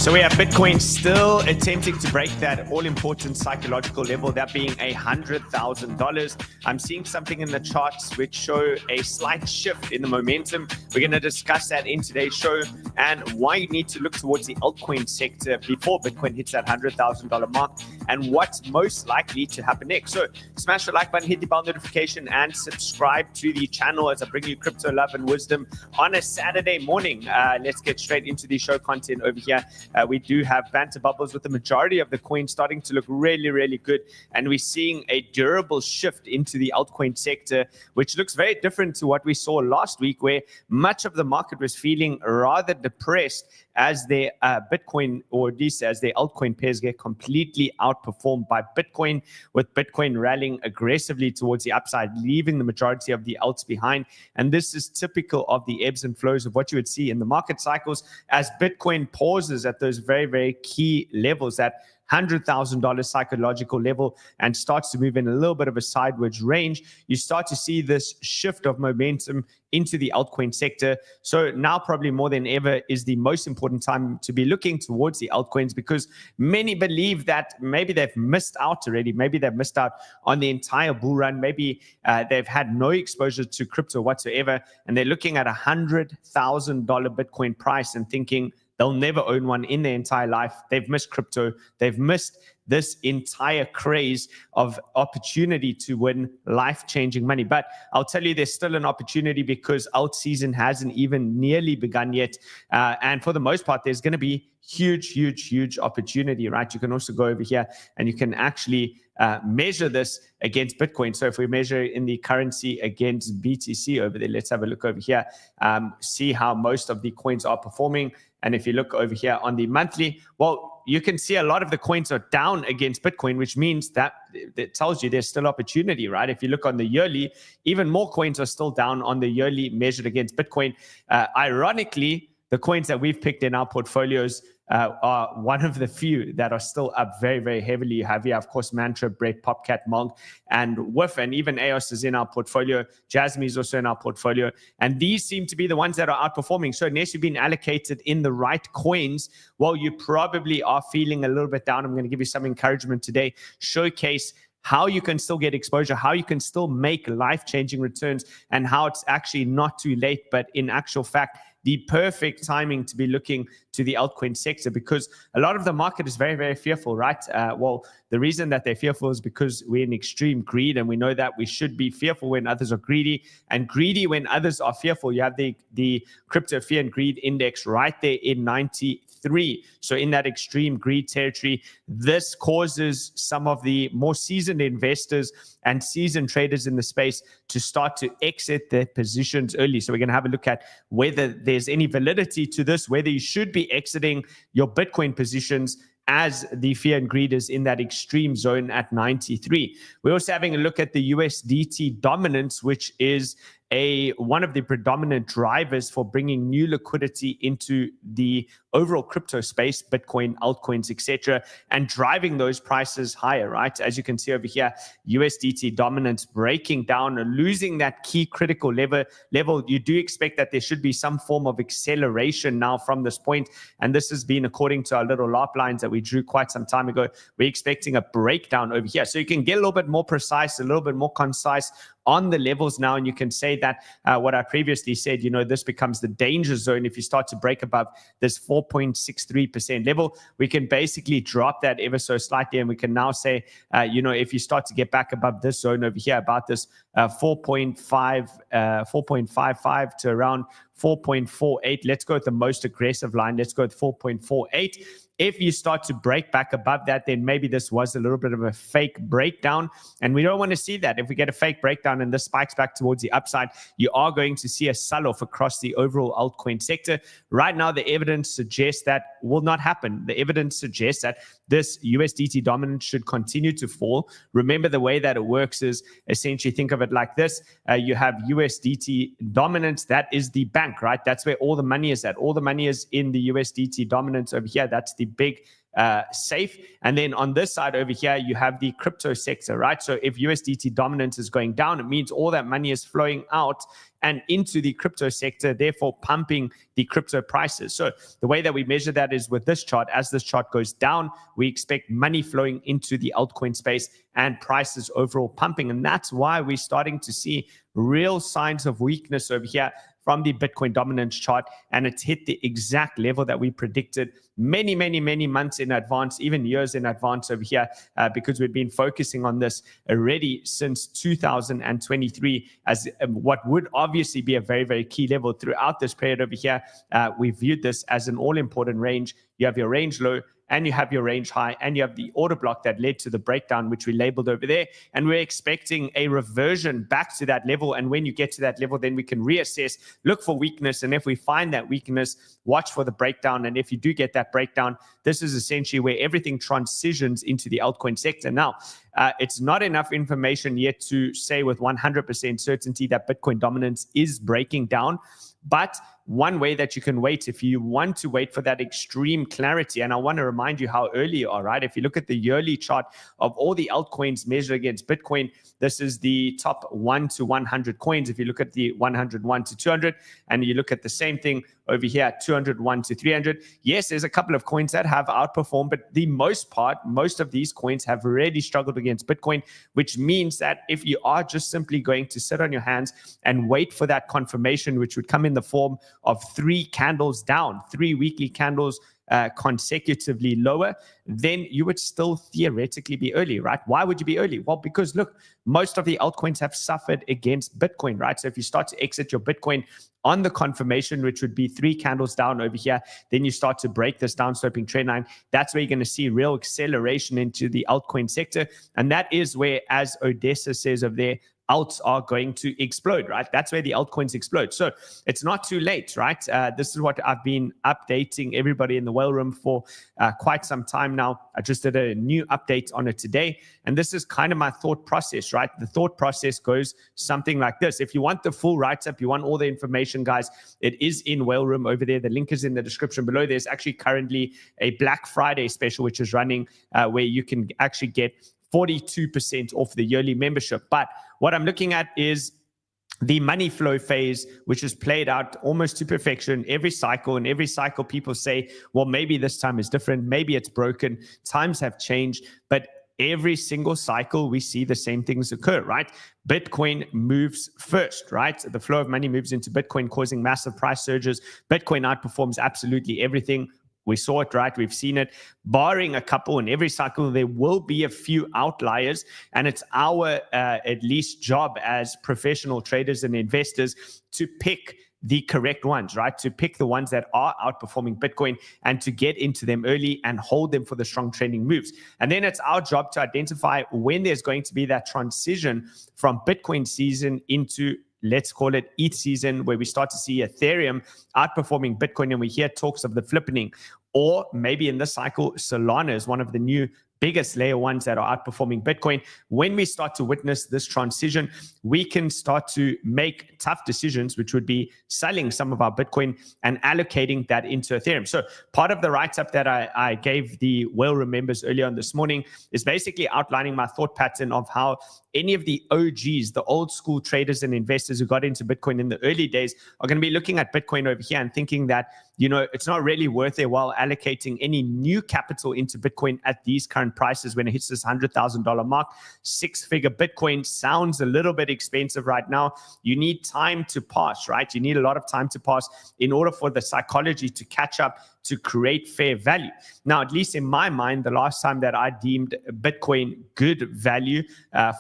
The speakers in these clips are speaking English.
So we have Bitcoin still attempting to break that all-important psychological level, that being $100,000. I'm seeing something in the charts which show a slight shift in the momentum. We're going to discuss that in today's show and why you need to look towards the altcoin sector before Bitcoin hits that $100,000 mark and what's most likely to happen next. So smash the like button, hit the bell notification, and subscribe to the channel as I bring you crypto love and wisdom on a Saturday morning. Let's get straight into the show content over here. We do have Banter bubbles with the majority of the coins starting to look really, really good. And we're seeing a durable shift into the altcoin sector, which looks very different to what we saw last week, where much of the market was feeling rather depressed as their Bitcoin, or at least as their altcoin pairs, get completely outperformed by Bitcoin, with Bitcoin rallying aggressively towards the upside, leaving the majority of the alts behind. And this is typical of the ebbs and flows of what you would see in the market cycles as Bitcoin pauses at those very, very key levels, that $100,000 psychological level, and starts to move in a little bit of a sideways range. You start to see this shift of momentum into the altcoin sector. So now probably more than ever is the most important time to be looking towards the altcoins, because many believe that maybe they've missed out already. Maybe they've missed out on the entire bull run. Maybe they've had no exposure to crypto whatsoever, and they're looking at $100,000 Bitcoin price and thinking they'll never own one in their entire life. They've missed crypto. They've missed this entire craze of opportunity to win life-changing money. But I'll tell you, there's still an opportunity because alt season hasn't even nearly begun yet. And for the most part, there's going to be huge opportunity, right? You can also go over here and you can actually measure this against Bitcoin. So if we measure in the currency against BTC over there, let's have a look over here, see how most of the coins are performing. And if you look over here on the monthly, well, you can see a lot of the coins are down against Bitcoin, which means that it tells you there's still opportunity, right? If you look on the yearly, even more coins are still down on the yearly measured against Bitcoin. Ironically, the coins that we've picked in our portfolios are one of the few that are still up very, very heavily. You have here, of course, Mantra, Break, Popcat, Monk, and WIF, and even EOS is in our portfolio. Jasmine is also in our portfolio. And these seem to be the ones that are outperforming. So unless you've been allocated in the right coins, well, you probably are feeling a little bit down. I'm going to give you some encouragement today, showcase how you can still get exposure, how you can still make life-changing returns, and how it's actually not too late, but in actual fact, the perfect timing to be looking to the altcoin sector, because a lot of the market is very, very fearful, right? Well, the reason that they're fearful is because we're in extreme greed, and we know that we should be fearful when others are greedy, and greedy when others are fearful. You have the crypto fear and greed index right there in 93. So in that extreme greed territory, this causes some of the more seasoned investors and seasoned traders in the space to start to exit their positions early. So we're going to have a look at whether there's any validity to this, whether you should be exiting your Bitcoin positions as the fear and greed is in that extreme zone at 93. We're also having a look at the USDT dominance, which is one of the predominant drivers for bringing new liquidity into the overall crypto space, Bitcoin, altcoins, etc., and driving those prices higher, right? As you can see over here, USDT dominance breaking down and losing that key critical level. You do expect that there should be some form of acceleration now from this point, and this has been according to our little LARP lines that we drew quite some time ago. We're expecting a breakdown over here. So you can get a little bit more precise, a little bit more concise on the levels now, and you can say that what I previously said, this becomes the danger zone. If you start to break above this 4.63% level, we can basically drop that ever so slightly, and we can now say, if you start to get back above this zone over here, about this 4.55 to around 4.48. Let's go with the most aggressive line. Let's go with 4.48. If you start to break back above that, then maybe this was a little bit of a fake breakdown, and we don't want to see that. If we get a fake breakdown and this spikes back towards the upside, you are going to see a sell-off across the overall altcoin sector. Right now, the evidence suggests that will not happen. The evidence suggests that this USDT dominance should continue to fall. Remember, the way that it works is essentially think of it like this. You have USDT dominance. That is the bank, right? That's where all the money is at. All the money is in the USDT dominance over here. That's the big safe. And then on this side over here, you have the crypto sector, right? So if USDT dominance is going down, it means all that money is flowing out and into the crypto sector, therefore pumping the crypto prices. So the way that we measure that is with this chart. As this chart goes down, we expect money flowing into the altcoin space and prices overall pumping. And that's why we're starting to see real signs of weakness over here from the Bitcoin dominance chart, and it's hit the exact level that we predicted many months in advance, even years in advance over here, because we've been focusing on this already since 2023 as what would obviously be a very key level throughout this period over here. We viewed this as an all-important range. You have your range low, and you have your range high, and you have the order block that led to the breakdown, which we labeled over there. And we're expecting a reversion back to that level. And when you get to that level, then we can reassess, look for weakness. And if we find that weakness, watch for the breakdown. And if you do get that breakdown, this is essentially where everything transitions into the altcoin sector. Now, it's not enough information yet to say with 100% certainty that Bitcoin dominance is breaking down. But one way that you can wait, if you want to wait for that extreme clarity, and I want to remind you how early you are, right? If you look at the yearly chart of all the altcoins measured against Bitcoin, this is the top 1 to 100 coins. If you look at the 101 to 200, and you look at the same thing over here, 201 to 300, yes, there's a couple of coins that have outperformed, but the most of these coins have really struggled against Bitcoin, which means that if you are just simply going to sit on your hands and wait for that confirmation, which would come in the form of 3 candles down, 3 weekly candles consecutively lower, then you would still theoretically be early, right? Why would you be early? Well, because look, most of the altcoins have suffered against Bitcoin, right? So if you start to exit your Bitcoin on the confirmation, which would be 3 candles down over here, then you start to break this downsloping trend line. That's where you're going to see real acceleration into the altcoin sector. And that is where, as Odessa says over there, alts are going to explode, right? That's where the altcoins explode. So it's not too late, right? This is what I've been updating everybody in the whale room for quite some time now. I just did a new update on it today. And this is kind of my thought process, right? The thought process goes something like this. If you want the full write-up, you want all the information, guys, it is in whale room over there. The link is in the description below. There's actually currently a Black Friday special, which is running where you can actually get 42% off the yearly membership. But what I'm looking at is the money flow phase, which is played out almost to perfection every cycle. And every cycle people say, well, maybe this time is different. Maybe it's broken. Times have changed. But every single cycle, we see the same things occur, right? Bitcoin moves first, right? The flow of money moves into Bitcoin, causing massive price surges. Bitcoin outperforms absolutely everything. We saw it, right? We've seen it. Barring a couple in every cycle, there will be a few outliers. And it's our, at least, job as professional traders and investors to pick the correct ones, right? To pick the ones that are outperforming Bitcoin and to get into them early and hold them for the strong trending moves. And then it's our job to identify when there's going to be that transition from Bitcoin season into, let's call it ETH season, where we start to see Ethereum outperforming Bitcoin and we hear talks of the flippening. Or maybe in this cycle, Solana is one of the new biggest layer ones that are outperforming Bitcoin. When we start to witness this transition, we can start to make tough decisions, which would be selling some of our Bitcoin and allocating that into Ethereum. So part of the write-up that I gave the whale room members earlier on this morning is basically outlining my thought pattern of how any of the OGs, the old school traders and investors who got into Bitcoin in the early days, are going to be looking at Bitcoin over here and thinking that, you know, it's not really worth their while allocating any new capital into Bitcoin at these current prices when it hits this $100,000 mark. 6-figure Bitcoin sounds a little bit expensive right now. You need time to pass, right? You need a lot of time to pass in order for the psychology to catch up to create fair value. Now, at least in my mind, the last time that I deemed Bitcoin good value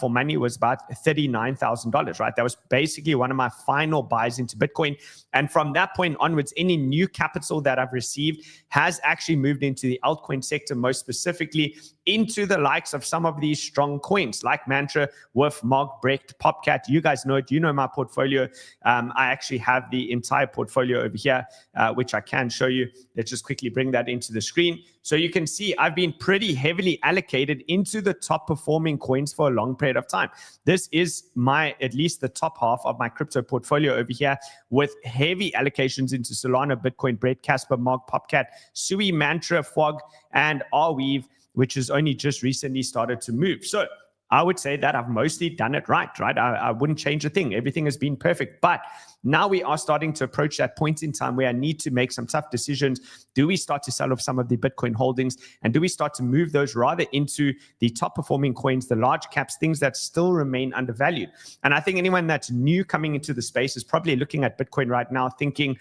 for money was about $39,000, right? That was basically one of my final buys into Bitcoin. And from that point onwards, any new capital that I've received has actually moved into the altcoin sector, most specifically into the likes of some of these strong coins like Banter, WEEX'S, Brecht, Popcat. You guys know it. You know my portfolio. I actually have the entire portfolio over here, which I can show you. Let's just quickly bring that into the screen. So you can see I've been pretty heavily allocated into the top performing coins for a long period of time. This is at least the top half of my crypto portfolio over here, with heavy allocations into Solana, Bitcoin, Bread, Casper, Mark, Popcat, Sui, Mantra, Fog, and 𝗓𝗡𝗡, which has only just recently started to move. So I would say that I've mostly done it right? I wouldn't change a thing. Everything has been perfect. But now we are starting to approach that point in time where I need to make some tough decisions. Do we start to sell off some of the Bitcoin holdings? And do we start to move those rather into the top performing coins, the large caps, things that still remain undervalued? And I think anyone that's new coming into the space is probably looking at Bitcoin right now thinking,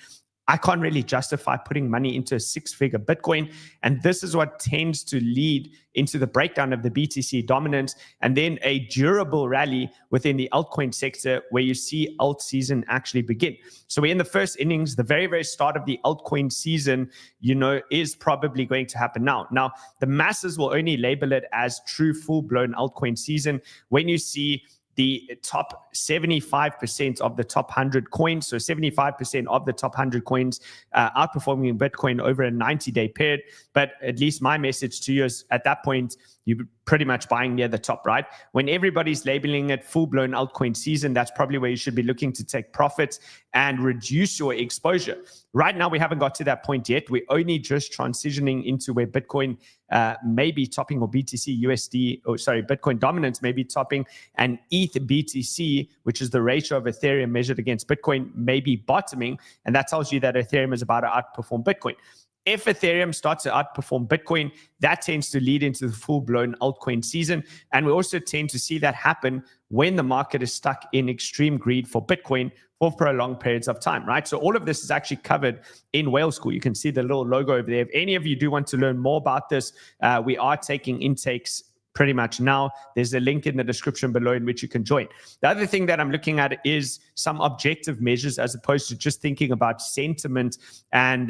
I can't really justify putting money into a six-figure Bitcoin. And this is what tends to lead into the breakdown of the BTC dominance and then a durable rally within the altcoin sector where you see alt season actually begin. So we're in the first innings. The very, very start of the altcoin season, is probably going to happen now. Now, the masses will only label it as true full-blown altcoin season when you see the top 75% of the top 100 coins, so 75% of the top 100 coins outperforming Bitcoin over a 90-day period. But at least my message to you is at that point, you're pretty much buying near the top, right? When everybody's labeling it full-blown altcoin season, that's probably where you should be looking to take profits and reduce your exposure. Right now, we haven't got to that point yet. We're only just transitioning into where Bitcoin may be topping, or Bitcoin dominance may be topping, and ETH BTC, which is the ratio of Ethereum measured against Bitcoin, may be bottoming. And that tells you that Ethereum is about to outperform Bitcoin. If Ethereum starts to outperform Bitcoin, that tends to lead into the full-blown altcoin season. And we also tend to see that happen when the market is stuck in extreme greed for Bitcoin for prolonged periods of time, right? So all of this is actually covered in Whale School. You can see the little logo over there. If any of you do want to learn more about this, we are taking intakes pretty much now. There's a link in the description below in which you can join. The other thing that I'm looking at is some objective measures as opposed to just thinking about sentiment and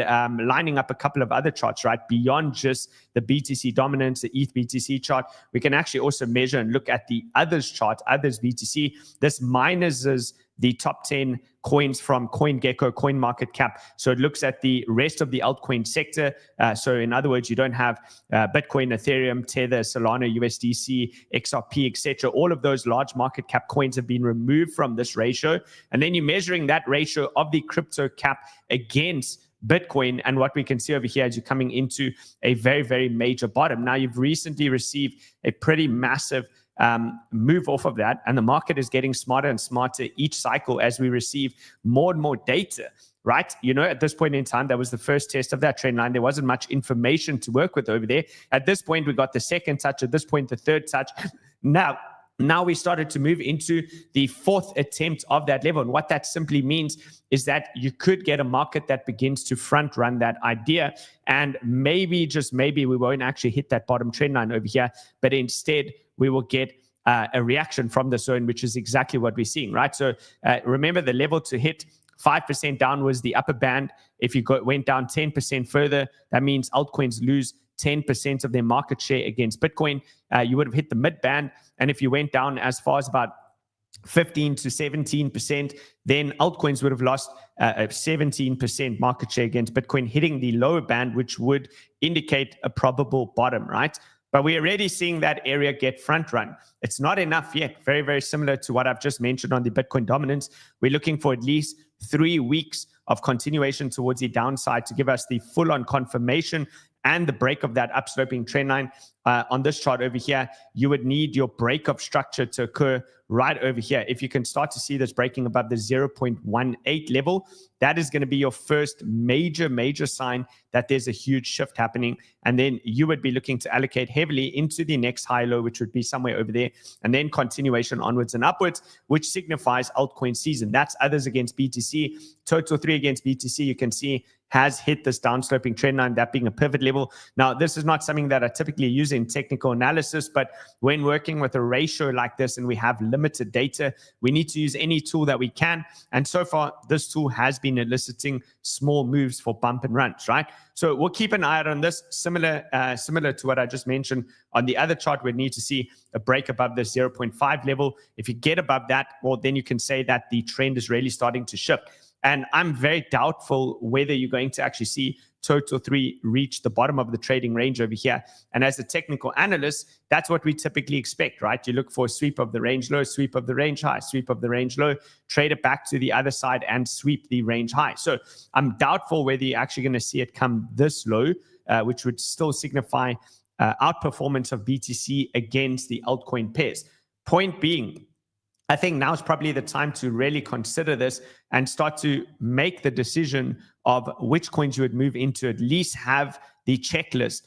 lining up a couple of other charts, right? Beyond just the BTC dominance, the ETH BTC chart, we can actually also measure and look at the others chart, others BTC. This minuses the top 10 coins from CoinGecko, CoinMarketCap. So it looks at the rest of the altcoin sector. So in other words, you don't have Bitcoin, Ethereum, Tether, Solana, USDC, XRP, etc. All of those large market cap coins have been removed from this ratio. And then you're measuring that ratio of the crypto cap against Bitcoin. And what we can see over here is you're coming into a very, very major bottom. Now, you've recently received a pretty massive move off of that, and the market is getting smarter and smarter each cycle as we receive more and more data, right? At this point in time, that was the first test of that trend line. There wasn't much information to work with over there. At this point, we got the second touch. At this point, the third touch. Now we started to move into the fourth attempt of that level. And what that simply means is that you could get a market that begins to front run that idea. And maybe, just maybe, we won't actually hit that bottom trend line over here, but instead we will get a reaction from the zone, which is exactly what we're seeing, right? So remember, the level to hit 5% down was the upper band. If you went down 10% further, that means altcoins lose 10% of their market share against Bitcoin. You would have hit the mid band. And if you went down as far as about 15 to 17%, then altcoins would have lost 17% market share against Bitcoin, hitting the lower band, which would indicate a probable bottom, right? But we're already seeing that area get front run. It's not enough yet. Very, very similar to what I've just mentioned on the Bitcoin dominance. We're looking for at least 3 weeks of continuation towards the downside to give us the full-on confirmation and the break of that upsloping trend line. On this chart over here, you would need your break of structure to occur right over here. If you can start to see this breaking above the 0.18 level, that is going to be your first major sign that there's a huge shift happening. And then you would be looking to allocate heavily into the next high low, which would be somewhere over there, and then continuation onwards and upwards, which signifies altcoin season. That's others against BTC. Total 3 against BTC, you can see, has hit this downsloping trend line, that being a pivot level. Now, this is not something that I typically use in technical analysis, but when working with a ratio like this and we have limited data, we need to use any tool that we can. And so far, this tool has been eliciting small moves for bump and runs, right? So we'll keep an eye out on this. Similar to what I just mentioned on the other chart, we need to see a break above the 0.5 level. If you get above that, well, then you can say that the trend is really starting to shift. And I'm very doubtful whether you're going to actually see total 3 reach the bottom of the trading range over here. And as a technical analyst, that's what we typically expect, right? You look for a sweep of the range low, sweep of the range high, sweep of the range low, trade it back to the other side and sweep the range high. So I'm doubtful whether you're actually going to see it come this low, which would still signify outperformance of BTC against the altcoin pairs. Point being, I think now is probably the time to really consider this and start to make the decision of which coins you would move into, at least have the checklist.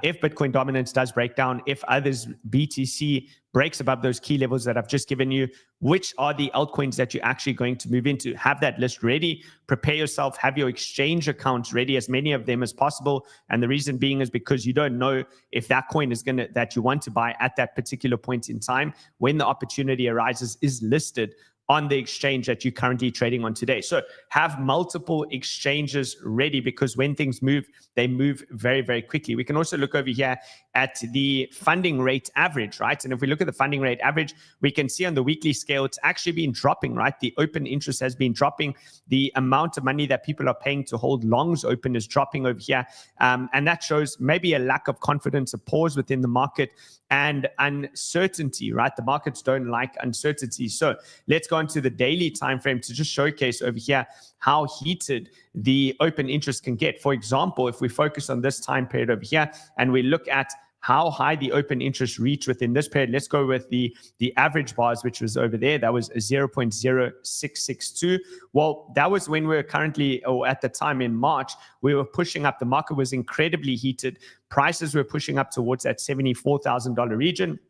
If Bitcoin dominance does break down, if others, BTC breaks above those key levels that I've just given you, which are the altcoins that you're actually going to move into? Have that list ready, prepare yourself, have your exchange accounts ready, as many of them as possible. And the reason being is because you don't know if that coin is that you want to buy at that particular point in time, when the opportunity arises, is listed on the exchange that you're currently trading on today. So have multiple exchanges ready, because when things move, they move very, very quickly. We can also look over here at the funding rate average, right? And if we look at the funding rate average, we can see on the weekly scale, it's actually been dropping, right? The open interest has been dropping. The amount of money that people are paying to hold longs open is dropping over here. And that shows maybe a lack of confidence, a pause within the market, and uncertainty, right? The markets don't like uncertainty. So let's go into the daily time frame to just showcase over here how heated the open interest can get. For example, if we focus on this time period over here and we look at how high the open interest reached within this period, let's go with the average bars, which was over there. That was 0.0662. Well, that was when we were currently, or at the time in March, we were pushing up. The market was incredibly heated. Prices were pushing up towards that $74,000 region.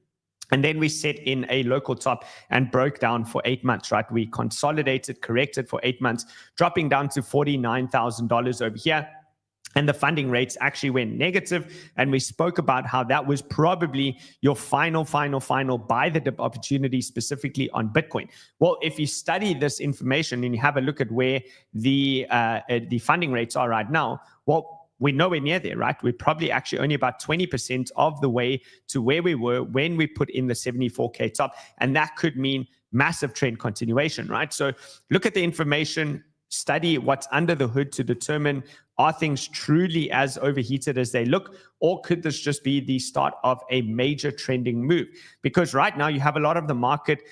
And then we set in a local top and broke down for 8 months, right? We consolidated, corrected for 8 months, dropping down to $49,000 over here. And the funding rates actually went negative. And we spoke about how that was probably your final buy the dip opportunity, specifically on Bitcoin. Well, if you study this information and you have a look at where the funding rates are right now, well, we're nowhere near there, right? We're probably actually only about 20% of the way to where we were when we put in the 74K top. And that could mean massive trend continuation, right? So look at the information, study what's under the hood to determine, are things truly as overheated as they look, or could this just be the start of a major trending move? Because right now you have a lot of the market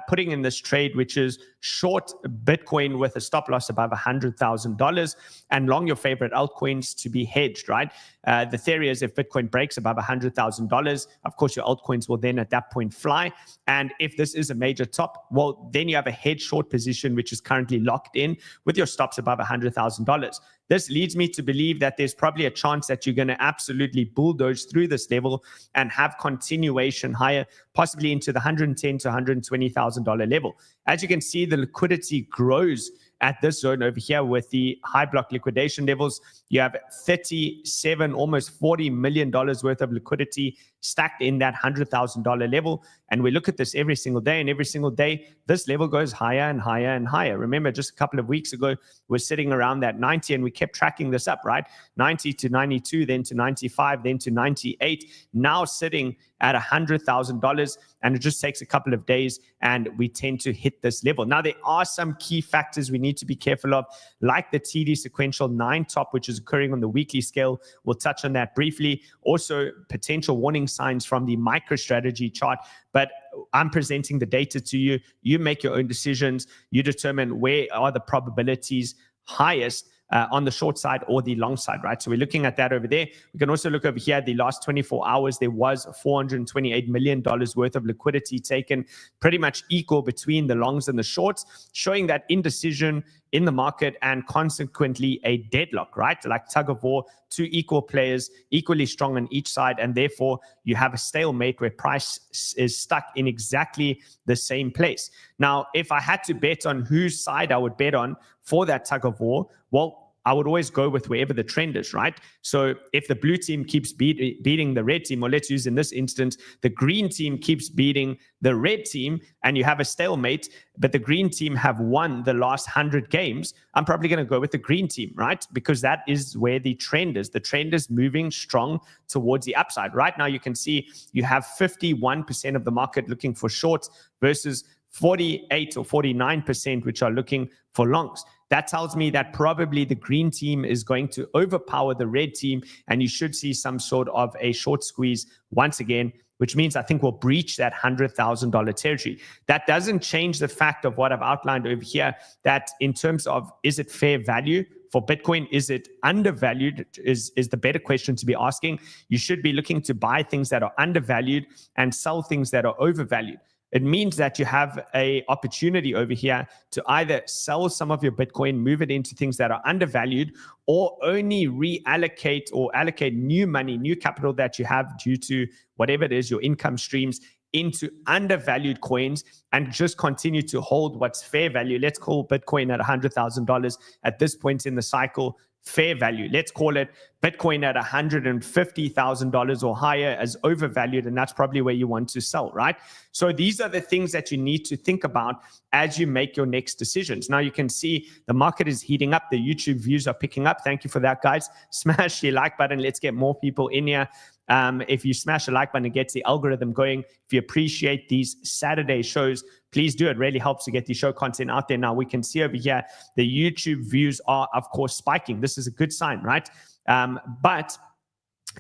putting in this trade, which is short Bitcoin with a stop loss above $100,000 and long your favorite altcoins to be hedged, right? The theory is if Bitcoin breaks above $100,000, of course your altcoins will then at that point fly. And if this is a major top, well, then you have a hedge short position, which is currently locked in with your stops above $100,000. This leads me to believe that there's probably a chance that you're going to absolutely bulldoze through this level and have continuation higher, possibly into the $110,000 to $120,000 level. As you can see, the liquidity grows at this zone over here with the high block liquidation levels. You have 37, almost $40 million worth of liquidity stacked in that $100,000 level. And we look at this every single day, and every single day, this level goes higher and higher and higher. Remember, just a couple of weeks ago, we're sitting around that 90, and we kept tracking this up, right? 90 to 92, then to 95, then to 98, now sitting at $100,000, and it just takes a couple of days and we tend to hit this level. Now, there are some key factors we need to be careful of, like the TD sequential 9 top, which is occurring on the weekly scale. We'll touch on that briefly. Also, potential warning signs from the MicroStrategy chart. But I'm presenting the data to you. You make your own decisions. You determine where are the probabilities highest on the short side or the long side, right? So we're looking at that over there. We can also look over here. The last 24 hours, there was $428 million worth of liquidity taken, pretty much equal between the longs and the shorts, showing that indecision in the market and consequently a deadlock, right? Like tug of war, two equal players, equally strong on each side, and therefore you have a stalemate where price is stuck in exactly the same place. Now, if I had to bet on whose side I would bet on for that tug of war, well, I would always go with wherever the trend is, right? So if the blue team keeps beating the red team, or let's use in this instance, the green team keeps beating the red team, and you have a stalemate, but the green team have won the last 100 games, I'm probably going to go with the green team, right? Because that is where the trend is. The trend is moving strong towards the upside. Right now, you can see you have 51% of the market looking for shorts versus 48 or 49% which are looking for longs. That tells me that probably the green team is going to overpower the red team, and you should see some sort of a short squeeze once again, which means I think we'll breach that $100,000 territory. That doesn't change the fact of what I've outlined over here, that in terms of, is it fair value for Bitcoin? Is it undervalued? Is the better question to be asking. You should be looking to buy things that are undervalued and sell things that are overvalued. It means that you have an opportunity over here to either sell some of your Bitcoin, move it into things that are undervalued, or only reallocate or allocate new money, new capital that you have due to whatever it is, your income streams, into undervalued coins and just continue to hold what's fair value. Let's call Bitcoin at $100,000 at this point in the cycle. Fair value. Let's call it Bitcoin at $150,000 or higher as overvalued, and that's probably where you want to sell, right? So these are the things that you need to think about as you make your next decisions. Now you can see the market is heating up. The YouTube views are picking up. Thank you for that, guys. Smash the like button. Let's get more people in here. If you smash the like button, it gets the algorithm going. If you appreciate these Saturday shows, please do. It really helps to get the show content out there. Now we can see over here, the YouTube views are, of course, spiking. This is a good sign, right? But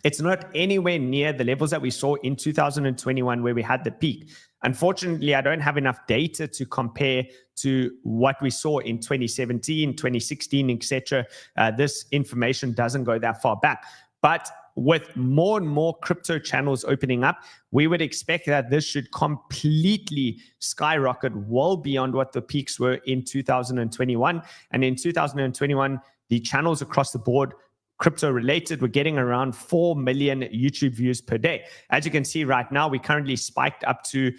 it's not anywhere near the levels that we saw in 2021 where we had the peak. Unfortunately, I don't have enough data to compare to what we saw in 2017, 2016, etc. This information doesn't go that far back. But with more and more crypto channels opening up, we would expect that this should completely skyrocket well beyond what the peaks were in 2021. And in 2021, the channels across the board, crypto related, we're getting around 4 million YouTube views per day. As you can see right now, we currently spiked up to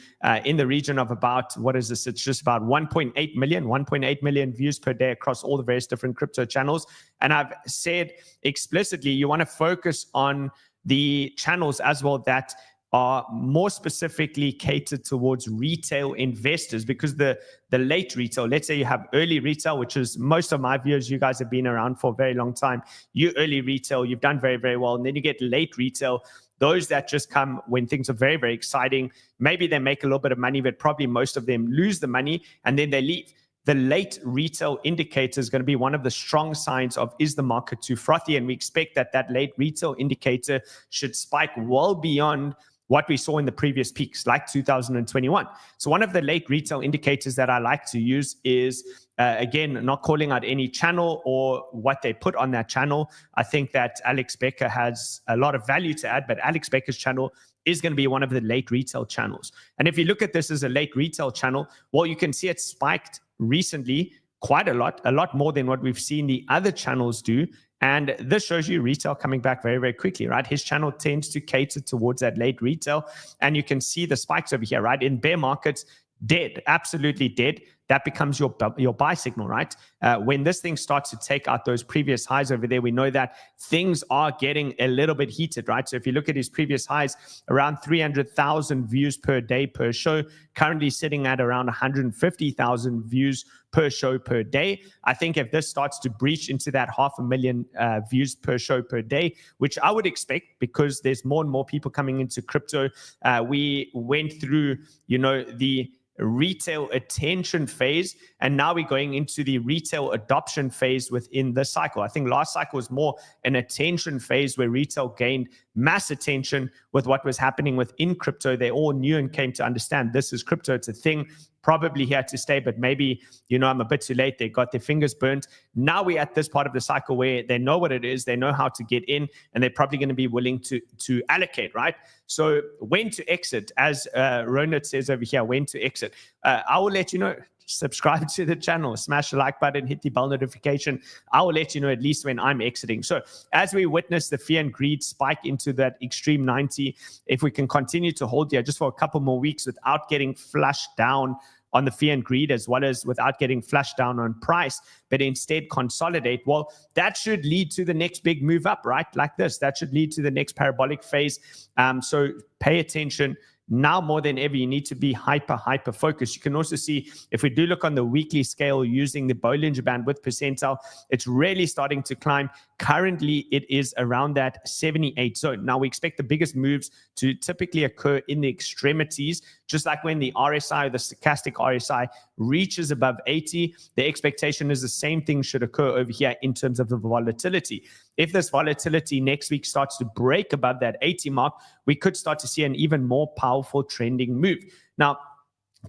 in the region of about, what is this? It's just about 1.8 million views per day across all the various different crypto channels. And I've said explicitly, you want to focus on the channels as well that are more specifically catered towards retail investors, because the late retail, let's say you have early retail, which is most of my viewers, you guys have been around for a very long time. You early retail, you've done very, very well. And then you get late retail, those that just come when things are very, very exciting. Maybe they make a little bit of money, but probably most of them lose the money and then they leave. The late retail indicator is going to be one of the strong signs of, is the market too frothy? And we expect that that late retail indicator should spike well beyond what we saw in the previous peaks, like 2021. So one of the late retail indicators that I like to use is, again, not calling out any channel or what they put on that channel. I think that Alex Becker has a lot of value to add, but Alex Becker's channel is going to be one of the late retail channels. And if you look at this as a late retail channel, well, you can see it spiked recently quite a lot more than what we've seen the other channels do. And this shows you retail coming back very, very quickly, right? His channel tends to cater towards that late retail. And you can see the spikes over here, right? In bear markets, dead, absolutely dead. That becomes your buy signal, right? When this thing starts to take out those previous highs over there, we know that things are getting a little bit heated, right? So if you look at his previous highs, around 300,000 views per day per show, currently sitting at around 150,000 views per show per day. I think if this starts to breach into that 500,000 views per show per day, which I would expect because there's more and more people coming into crypto. We went through, the retail attention phase, and now we're going into the retail adoption phase within the cycle. I think last cycle was more an attention phase where retail gained mass attention with what was happening within crypto. They all knew and came to understand this is crypto, it's a thing, probably here to stay, but maybe, I'm a bit too late. They got their fingers burnt. Now we're at this part of the cycle where they know what it is, they know how to get in, and they're probably going to be willing to allocate, right? So when to exit, as Ronald says over here, when to exit. I will let you know. Subscribe to the channel, smash the like button, hit the bell notification. I will let you know at least when I'm exiting. So as we witness the fear and greed spike into that extreme 90, if we can continue to hold here just for a couple more weeks without getting flushed down on the fear and greed, as well as without getting flushed down on price, but instead consolidate, well, that should lead to the next big move up, right? Like this, that should lead to the next parabolic phase. So pay attention. Now more than ever, you need to be hyper focused. You can also see, if we do look on the weekly scale using the Bollinger Band with percentile, it's really starting to climb. Currently, it is around that 78 zone. Now, we expect the biggest moves to typically occur in the extremities Just like when the RSI, or the stochastic RSI, reaches above 80, the expectation is the same thing should occur over here in terms of the volatility. If this volatility next week starts to break above that 80 mark, we could start to see an even more powerful trending move. Now,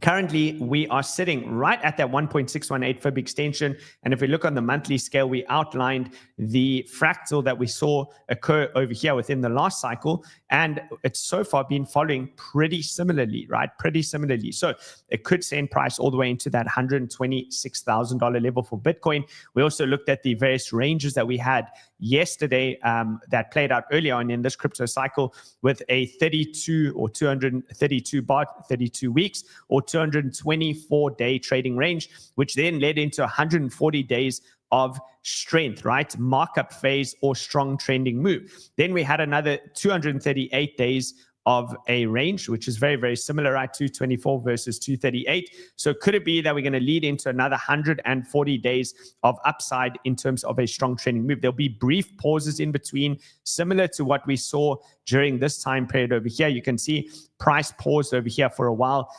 currently, we are sitting right at that 1.618 fib extension. And if we look on the monthly scale, we outlined the fractal that we saw occur over here within the last cycle. And it's so far been following pretty similarly, right? Pretty similarly. So it could send price all the way into that $126,000 level for Bitcoin. We also looked at the various ranges that we had yesterday that played out earlier on in this crypto cycle with a 32 or 232 32 weeks or 224-day trading range, which then led into 140 days of strength, right? Markup phase or strong trending move. Then we had another 238 days of a range, which is very, very similar, right? 224 versus 238. So could it be that we're going to lead into another 140 days of upside in terms of a strong trending move? There'll be brief pauses in between, similar to what we saw during this time period over here. You can see price paused over here for a while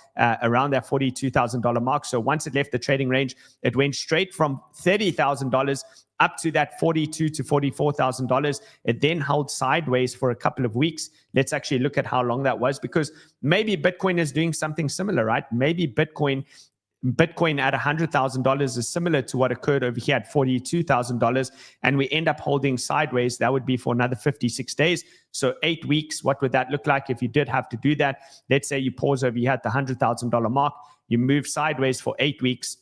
around that $42,000 mark. So once it left the trading range, it went straight from $30,000 up to that $42,000 to $44,000. It then held sideways for a couple of weeks. Let's actually look at how long that was, because maybe Bitcoin is doing something similar, right? Maybe Bitcoin at $100,000 is similar to what occurred over here at $42,000, and we end up holding sideways. That would be for another 56 days. So 8 weeks, what would that look like if you did have to do that? Let's say you pause over here at the $100,000 mark, you move sideways for 8 weeks.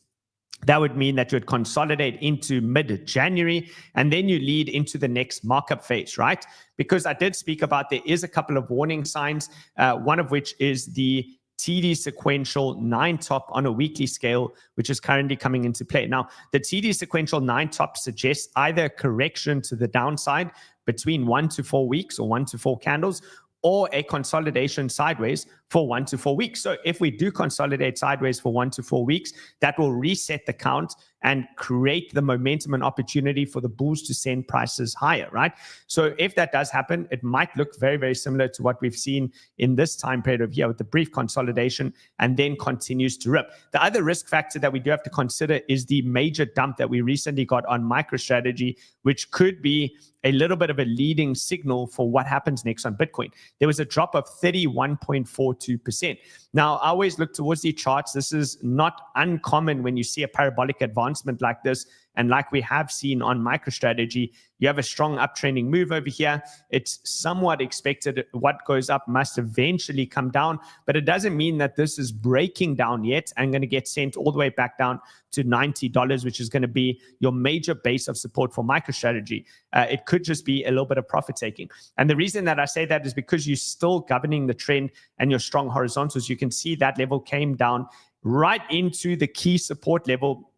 That would mean that you would consolidate into mid-January, and then you lead into the next markup phase, right? Because I did speak about there is a couple of warning signs, one of which is the TD sequential 9 top on a weekly scale, which is currently coming into play. Now, the TD sequential 9 top suggests either a correction to the downside between 1 to 4 weeks or 1 to 4 candles, or a consolidation sideways for 1 to 4 weeks. So if we do consolidate sideways for 1 to 4 weeks, that will reset the count and create the momentum and opportunity for the bulls to send prices higher, right? So if that does happen, it might look very, very similar to what we've seen in this time period of here with the brief consolidation and then continues to rip. The other risk factor that we do have to consider is the major dump that we recently got on MicroStrategy, which could be a little bit of a leading signal for what happens next on Bitcoin. There was a drop of 31.42%. Now, I always look towards the charts. This is not uncommon when you see a parabolic advancement like this. And like we have seen on MicroStrategy, you have a strong uptrending move over here. It's somewhat expected. What goes up must eventually come down, but it doesn't mean that this is breaking down yet and going to get sent all the way back down to $90, which is going to be your major base of support for MicroStrategy. It could just be a little bit of profit taking. And the reason that I say that is because you're still governing the trend and your strong horizontals. You can see that level came down right into the key support level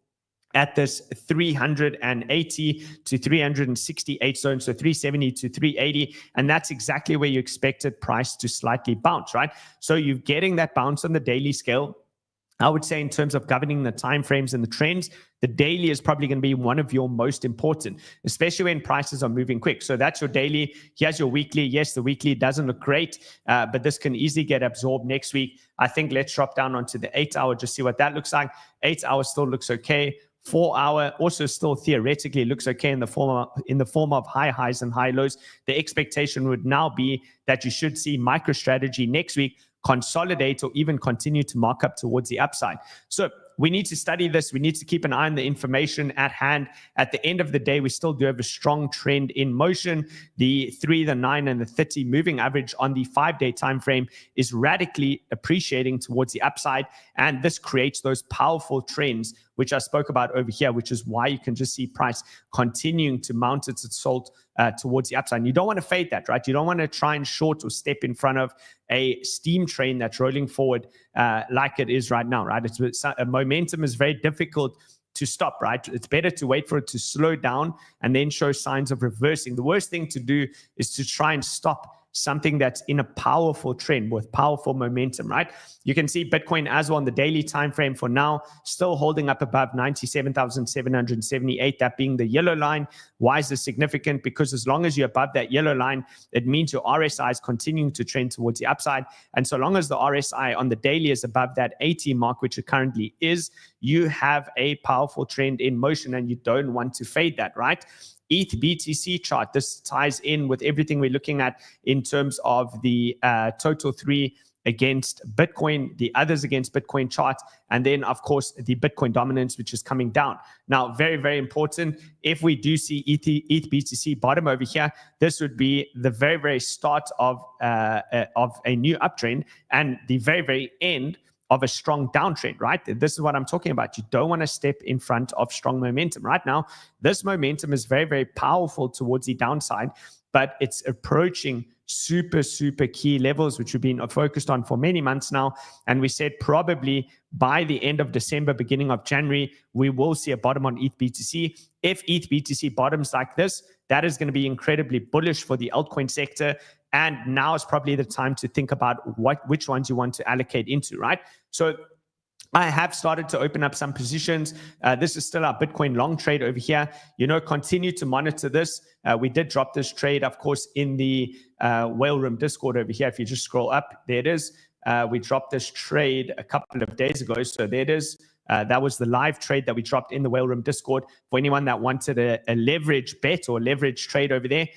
at this 380 to 368 zone, so 370 to 380, and that's exactly where you expected price to slightly bounce, right? So you're getting that bounce on the daily scale. I would say in terms of governing the time frames and the trends, the daily is probably going to be one of your most important, especially when prices are moving quick. So that's your daily. Here's your weekly. Yes, the weekly doesn't look great, but this can easily get absorbed next week. I think let's drop down onto the 8 hour, just see what that looks like. 8 hours still looks okay. 4 hour also still theoretically looks okay in the form of high highs and high lows. The expectation would now be that you should see MicroStrategy next week consolidate or even continue to mark up towards the upside. So we need to study this. We need to keep an eye on the information at hand. At the end of the day, we still do have a strong trend in motion. The 3, the 9, and the 30 moving average on the 5-day time frame is radically appreciating towards the upside. And this creates those powerful trends, which I spoke about over here, which is why you can just see price continuing to mount its assault towards the upside. And you don't want to fade that, right? You don't want to try and short or step in front of a steam train that's rolling forward like it is right now, right? Momentum is very difficult to stop, right? It's better to wait for it to slow down and then show signs of reversing. The worst thing to do is to try and stop something that's in a powerful trend with powerful momentum, right? You can see Bitcoin as well on the daily time frame for now, still holding up above 97,778, that being the yellow line. Why is this significant? Because as long as you're above that yellow line, it means your RSI is continuing to trend towards the upside. And so long as the RSI on the daily is above that 80 mark, which it currently is, you have a powerful trend in motion and you don't want to fade that, right? ETH BTC chart, this ties in with everything we're looking at in terms of the total 3 against Bitcoin, the others against Bitcoin chart, and then of course the Bitcoin dominance, which is coming down. Now, very, very important, if we do see ETH BTC bottom over here, this would be the very, very start of a new uptrend and the very, very end of a strong downtrend, right? This is what I'm talking about. You don't want to step in front of strong momentum. Right now, this momentum is very, very powerful towards the downside, but it's approaching super, super key levels, which we've been focused on for many months now. And we said probably by the end of December, beginning of January, we will see a bottom on ETH BTC. If ETH BTC bottoms like this, that is going to be incredibly bullish for the altcoin sector. And now is probably the time to think about which ones you want to allocate into, right? So I have started to open up some positions. This is still our Bitcoin long trade over here. Continue to monitor this. We did drop this trade, of course, in the Whale Room Discord over here. If you just scroll up, there it is. We dropped this trade a couple of days ago. So there it is. That was the live trade that we dropped in the Whale Room Discord. For anyone that wanted a leverage bet or leverage trade over there,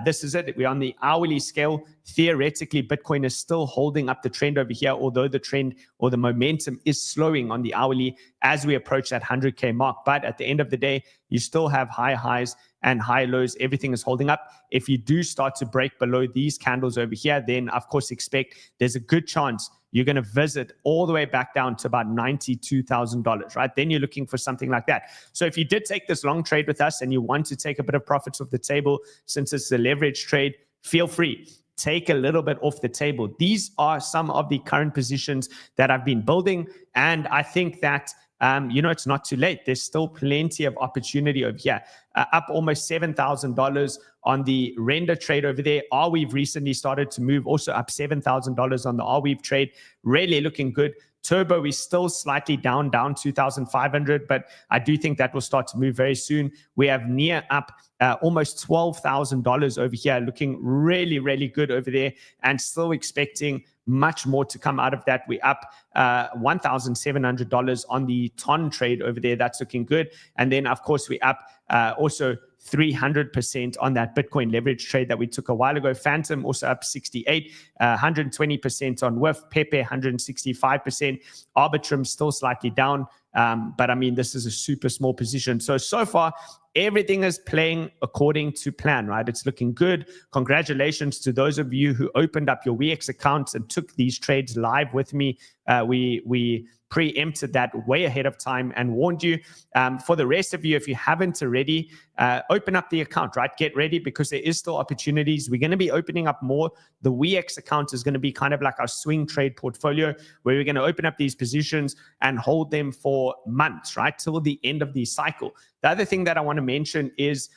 this is it. We're on the hourly scale. Theoretically, Bitcoin is still holding up the trend over here, although the trend or the momentum is slowing on the hourly as we approach that 100K mark. But at the end of the day, you still have high highs and high lows. Everything is holding up. If you do start to break below these candles over here, then of course expect there's a good chance you're going to visit all the way back down to about $92,000, right? Then you're looking for something like that. So if you did take this long trade with us and you want to take a bit of profits off the table, since it's a leverage trade, feel free. Take a little bit off the table. These are some of the current positions that I've been building. And I think that it's not too late. There's still plenty of opportunity over here. Up almost $7,000 on the render trade over there. Arweave recently started to move, also up $7,000 on the Arweave trade. Really looking good. Turbo is still slightly down 2,500, but I do think that will start to move very soon. We have near up almost $12,000 over here, looking really, really good over there, and still expecting much more to come out of that. We're up $1,700 on the ton trade over there. That's looking good. And then, of course, we're up also 300% on that Bitcoin leverage trade that we took a while ago. Phantom also up 68, 120% on WIF, Pepe 165%, Arbitrum still slightly down. But I mean, this is a super small position. So far, everything is playing according to plan, right? It's looking good. Congratulations to those of you who opened up your WEEX accounts and took these trades live with me. We preempted that way ahead of time and warned you. For the rest of you, if you haven't already, open up the account, right? Get ready, because there is still opportunities. We're going to be opening up more. The WEEX account is going to be kind of like our swing trade portfolio, where we're going to open up these positions and hold them for months, right? Till the end of the cycle. The other thing that I want to mention is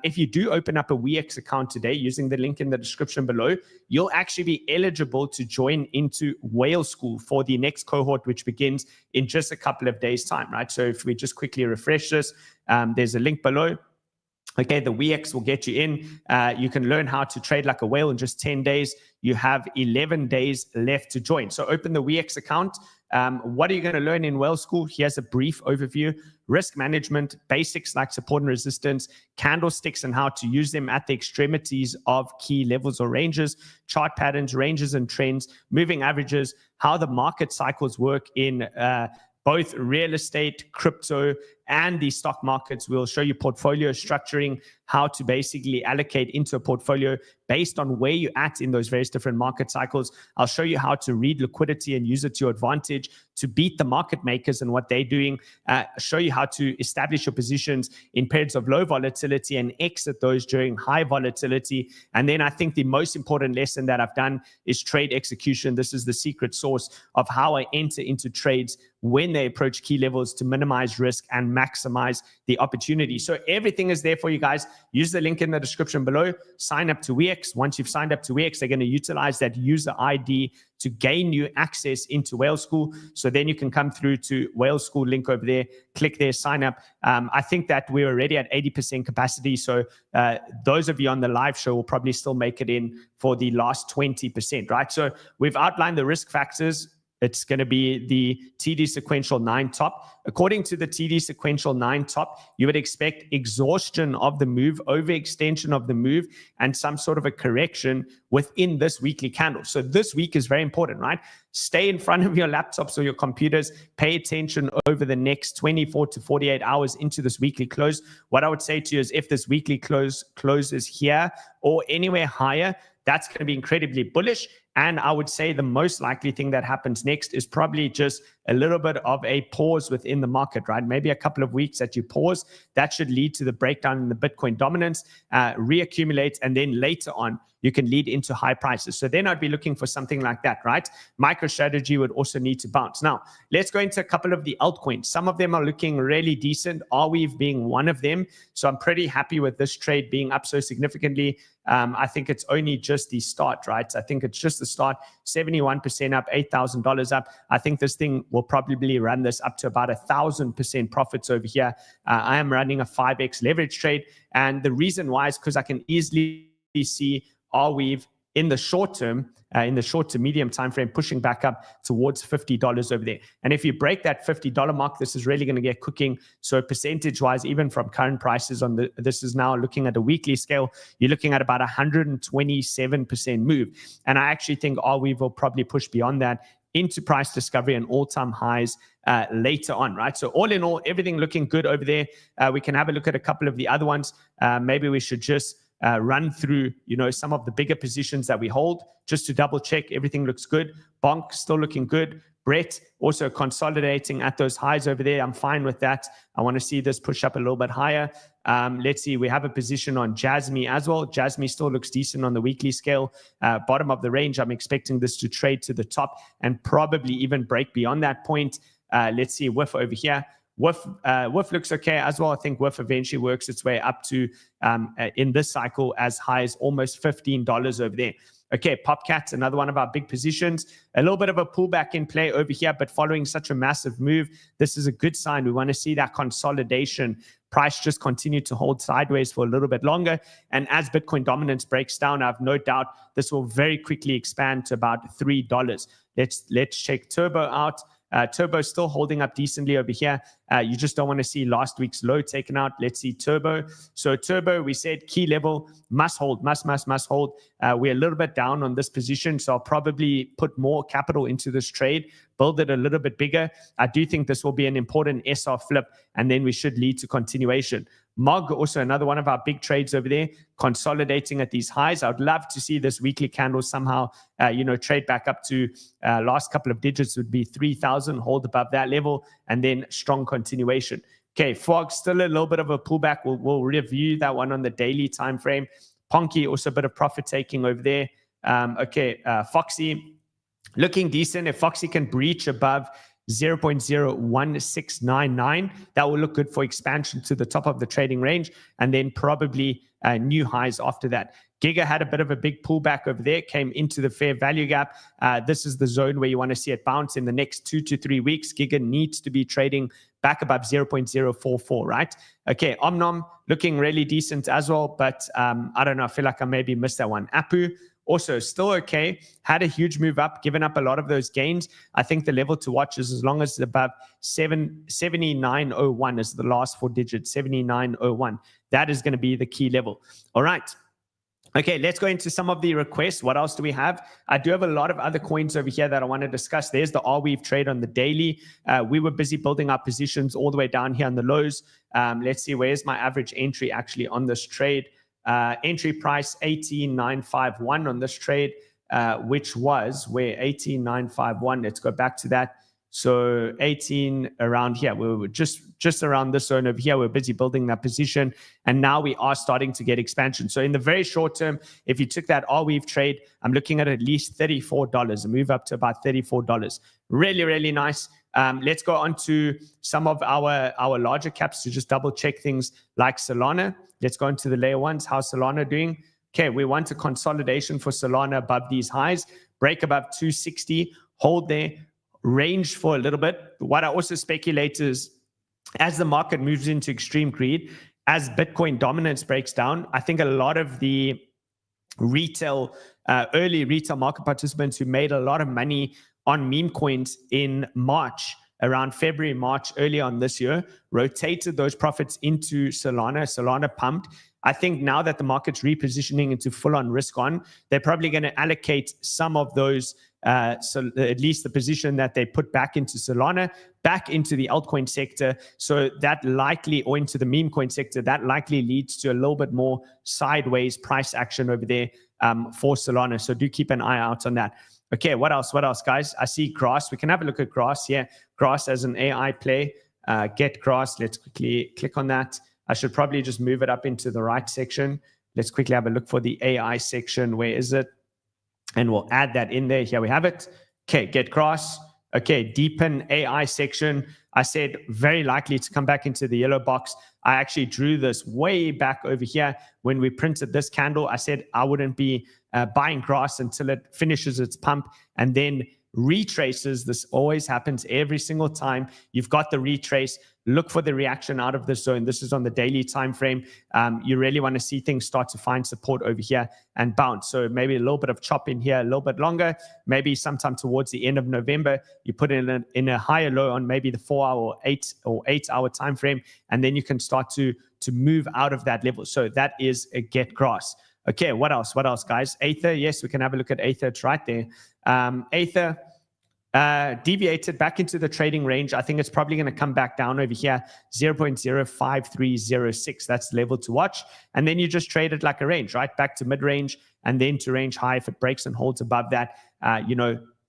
if you do open up a WEEX account today using the link in the description below, you'll actually be eligible to join into Whale School for the next cohort, which begins in just a couple of days' time, right? So if we just quickly refresh this, there's a link below. Okay, the WEEX will get you in. You can learn how to trade like a whale in just 10 days. You have 11 days left to join. So open the WEEX account. What are you going to learn in Whale School? Here's a brief overview. Risk management, basics like support and resistance, candlesticks and how to use them at the extremities of key levels or ranges, chart patterns, ranges and trends, moving averages, how the market cycles work in both real estate, crypto, and the stock markets. We'll show you portfolio structuring, how to basically allocate into a portfolio based on where you're at in those various different market cycles. I'll show you how to read liquidity and use it to your advantage to beat the market makers and what they're doing. Show you how to establish your positions in periods of low volatility and exit those during high volatility. And then I think the most important lesson that I've done is trade execution. This is the secret sauce of how I enter into trades when they approach key levels to minimize risk and maximize the opportunity. So everything is there for you guys. Use the link in the description below. Sign up to WEEX'S. Once you've signed up to WEEX'S, they're going to utilize that user ID to gain you access into Whale School. So then you can come through to Whale School link over there, click there, sign up. I think that we're already at 80% capacity. So those of you on the live show will probably still make it in for the last 20%, right? So we've outlined the risk factors. It's going to be the TD sequential 9 top. According to the TD sequential 9 top, you would expect exhaustion of the move, overextension of the move, and some sort of a correction within this weekly candle. So this week is very important, right? Stay in front of your laptops or your computers. Pay attention over the next 24 to 48 hours into this weekly close. What I would say to you is if this weekly close closes here or anywhere higher, that's going to be incredibly bullish. And I would say the most likely thing that happens next is probably just a little bit of a pause within the market, right? Maybe a couple of weeks that you pause. That should lead to the breakdown in the Bitcoin dominance, reaccumulate, and then later on, you can lead into high prices. So then I'd be looking for something like that, right? MicroStrategy would also need to bounce. Now, let's go into a couple of the altcoins. Some of them are looking really decent, Arweave being one of them. So I'm pretty happy with this trade being up so significantly. I think it's only just the start, right? I think it's just the start, 71% up, $8,000 up. I think this thing will probably run this up to about 1,000% profits over here. I am running a 5x leverage trade. And the reason why is because I can easily see Arweave in the short term, in the short to medium time frame, pushing back up towards $50 over there. And if you break that $50 mark, this is really going to get cooking. So percentage wise, even from current prices on this is now looking at a weekly scale, you're looking at about 127% move. And I actually think Arweave will probably push beyond that into price discovery and all-time highs later on, right? So all in all, everything looking good over there. We can have a look at a couple of the other ones. Maybe we should just run through, some of the bigger positions that we hold just to double check everything looks good. Bonk still looking good. Brett also consolidating at those highs over there. I'm fine with that. I want to see this push up a little bit higher. Let's see. We have a position on Jasmy as well. Jasmy still looks decent on the weekly scale. Bottom of the range. I'm expecting this to trade to the top and probably even break beyond that point. Let's see. WIF over here. WIF looks okay as well. I think WIF eventually works its way up to, in this cycle, as high as almost $15 over there. Okay, PopCats, another one of our big positions. A little bit of a pullback in play over here, but following such a massive move, this is a good sign. We want to see that consolidation. Price just continue to hold sideways for a little bit longer. And as Bitcoin dominance breaks down, I have no doubt this will very quickly expand to about $3. Let's check Turbo out. Turbo is still holding up decently over here. You just don't want to see last week's low taken out. Let's see Turbo. So Turbo, we said key level, must hold, must hold. We're a little bit down on this position, so I'll probably put more capital into this trade, build it a little bit bigger. I do think this will be an important SR flip, and then we should lead to continuation. MOG, also another one of our big trades over there, consolidating at these highs. I would love to see this weekly candle somehow, trade back up to last couple of digits would be 3,000, hold above that level, and then strong continuation. Okay, FOG, still a little bit of a pullback. We'll review that one on the daily time frame. Ponky, also a bit of profit taking over there. Foxy, looking decent. If Foxy can breach above 0.01699, that will look good for expansion to the top of the trading range, and then probably new highs after that. Giga had a bit of a big pullback over there, came into the fair value gap. This is the zone where you want to see it bounce in the next 2 to 3 weeks. Giga needs to be trading back above 0.044, right? Okay, Omnom looking really decent as well, but I don't know. I feel like I maybe missed that one. Apu, also still okay, had a huge move up, given up a lot of those gains. I think the level to watch is as long as it's above 7901 is the last 4 digits, 7901. That is going to be the key level. All right. Okay, let's go into some of the requests. What else do we have? I do have a lot of other coins over here that I want to discuss. There's the Arweave trade on the daily. We were busy building our positions all the way down here on the lows. Let's see, where's my average entry actually on this trade? Entry price 18,951 on this trade, which was where 18,951. Let's go back to that. So 18 around here. We were just around this zone over here. We're busy building that position, and now we are starting to get expansion. So in the very short term, if you took that Arweave trade, I'm looking at least $34, a move up to about $34. Really, really nice. Let's go on to some of our larger caps to just double check things like Solana. Let's go into the layer ones. How's Solana doing? Okay, we want a consolidation for Solana above these highs, break above 260, hold there, range for a little bit. What I also speculate is as the market moves into extreme greed, as Bitcoin dominance breaks down, I think a lot of the early retail market participants who made a lot of money on meme coins in March, around February, March, early on this year, rotated those profits into Solana. Solana pumped. I think now that the market's repositioning into full-on risk-on, they're probably going to allocate some of those, so at least the position that they put back into Solana, back into the altcoin sector. So that likely, or into the meme coin sector, that likely leads to a little bit more sideways price action over there for Solana. So do keep an eye out on that. Okay, what else? What else, guys? I see Grass. We can have a look at Grass here. Grass as an AI play. Get Grass. Let's quickly click on that. I should probably just move it up into the right section. Let's quickly have a look for the AI section. Where is it? And we'll add that in there. Here we have it. Okay, Get Grass. Okay, deepen AI section. I said very likely to come back into the yellow box. I actually drew this way back over here when we printed this candle. I said I wouldn't be buying Grass until it finishes its pump and then retraces. This always happens every single time. You've got the retrace. Look for the reaction out of this zone. This is on the daily time frame. You really want to see things start to find support over here and bounce. So maybe a little bit of chop in here, a little bit longer. Maybe sometime towards the end of November, you put it in a higher low on maybe the 4 hour or 8 hour time frame, and then you can start to move out of that level. So that is a Get Grass. Okay, what else? What else, guys? Aether, yes, we can have a look at Aether. It's right there. Aether deviated back into the trading range. I think it's probably going to come back down over here, 0.05306. That's the level to watch. And then you just trade it like a range, right? Back to mid-range and then to range high. If it breaks and holds above that,